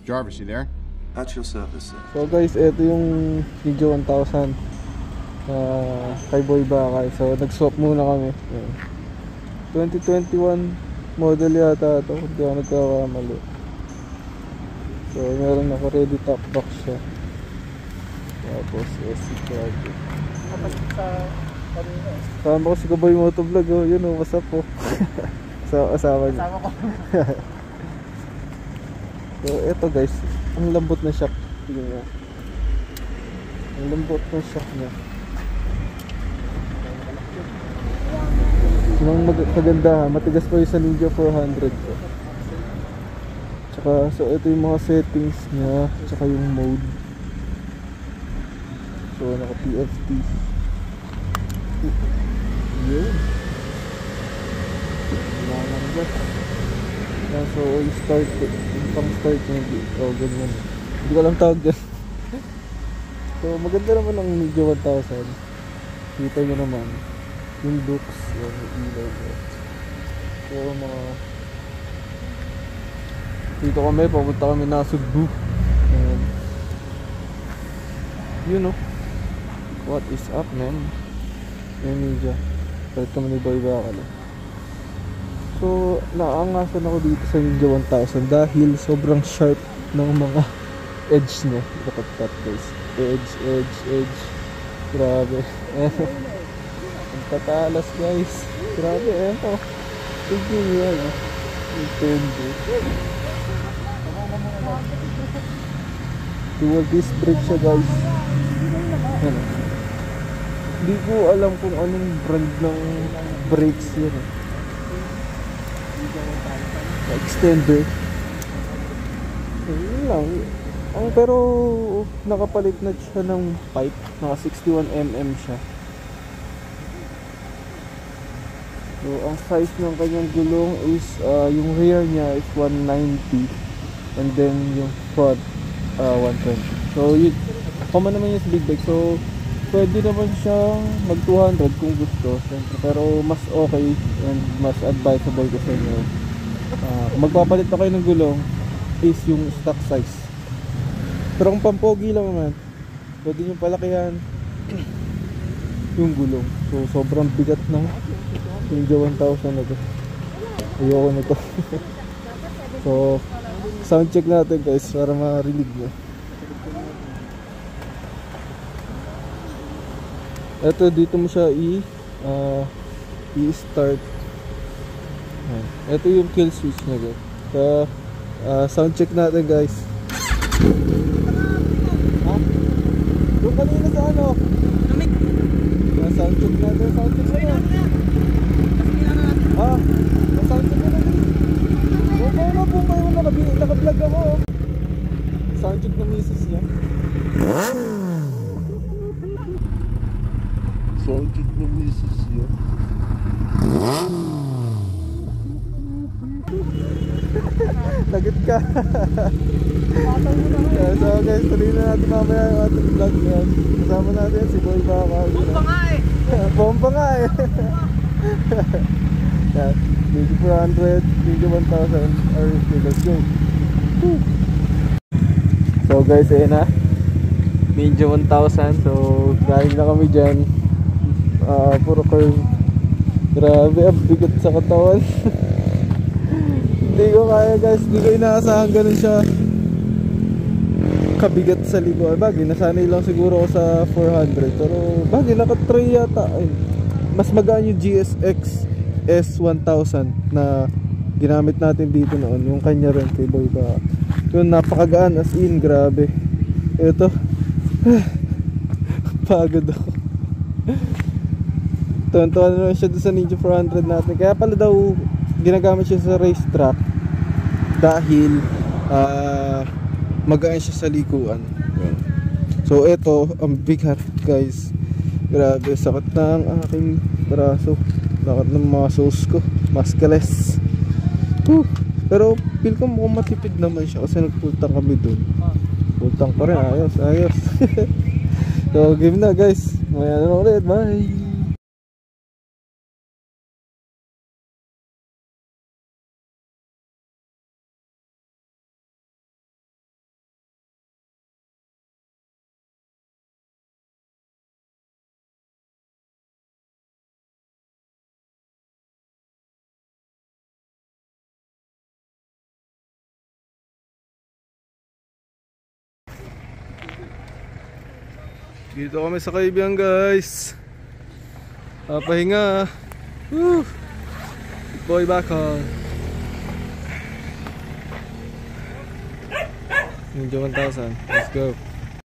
Jarvis, you there? At your service, sir. So guys, ito yung Ninja 1000 kay Boy Bakay. So nag-swap muna kami. Ayan. 2021 model yata ito, hindi ako nagkakamali. So meron ako ready top box siya. Tapos SC charger. Kasama ko si Kaboy Motovlog, oh. Yun, oh, what's up po. So asawa niya. Kasama ko. So eto guys, ang lambot na shock. Tingnan niyo. Ang lambot ng shock niya. Yung maganda, matigas pa yung sa Ninja 400 ko. Tsaka, so ito yung mga settings niya, tsaka yung mode. So naka PFT. Yun. Nangangat. Yan, so yung start, yung pang start niya, oh ganyan. Hindi ko lang tawag dyan. So maganda naman ang Ninja 1000. Kita nyo naman yung looks, yung ilaw ko. So mga dito kami, papunta kami na Sugbu. And you know what is up, man. Yung Ninja palit kami ni Boy Bakal. So naangasan ako dito sa Ninja 1000 dahil sobrang sharp ng mga edge niya. Look at that guys, edge grabe. Ang tatalas guys, grabe. Ayan po, tignan nyo yan, Nintendo. Dual disc brake siya guys. Ano, hindi ko alam kung anong brand ng brakes yun. Extender. Yun lang. Pero nakapalit na siya ng pipe. Naka 61mm siya. So ang size ng kanyang gulong is yung rear niya is 190 and then yung front 120. So yun, common naman yung big bike. So pwede naman siyang mag 200 kung gusto, siyempre. Pero mas okay and mas advisable ko sa inyo, magpapalit na kayo ng gulong is yung stock size. Pero kung pampogi lang naman, pwede nyo palakihan yung gulong. So sobrang bigat ng Ninja 1000 na to. Ayoko na to. So sound check natin guys para marinig nyo. Ito, dito mo siya i-start. Ito yung kill switch niya guys. So sound check natin guys. Ha? Yung kanina sa ano? Sound check natin, sound check natin. Sound check natin. Bumay mo, naka-vlog ako. Sound check na misis niya. Sound check na misis niya. Lagot ka. So guys, tuloy na natin mamaya yung ating vlog ngayon. Kasama natin si Boy Bakal. Bomba nga eh. Bomba nga eh. Yan, Ninja 400, Ninja 1000 RFK, let's go. So guys, ayun na Ninja 1000. So galing na kami dyan. Puro curve. Grabe, ang bigat sa katawan. Hindi ko kaya guys, hindi ko inaasahan ganun siya kabigat sa likuan. Bagay, nasanay lang siguro ako sa 400. Pero bagay, naka-try yata. Ay, mas magaan yung GSX S1000 na ginamit natin dito noon. Yung kanya rin kay Boy ba. Yun, napakagaan as in, grabe. Ito pagod ako. Tuwan-tuwa na naman siya doon sa Ninja 400 natin. Kaya pala daw ginagamit siya sa racetrack dahil magaan siya sa likuan. So ito, ang bigat guys. Grabe, sakit na ang aking braso. Sakit ng mga muscles ko. Muscles. Pero feel ko mukhang matipid naman siya kasi nagpultang kami dun. Pultang pa rin, ayos. So game na guys. Maya na ulit, bye. Dito kami sa Kaibigan guys. Pahinga. Woo! Boy back on. Ninja 1000. Let's go.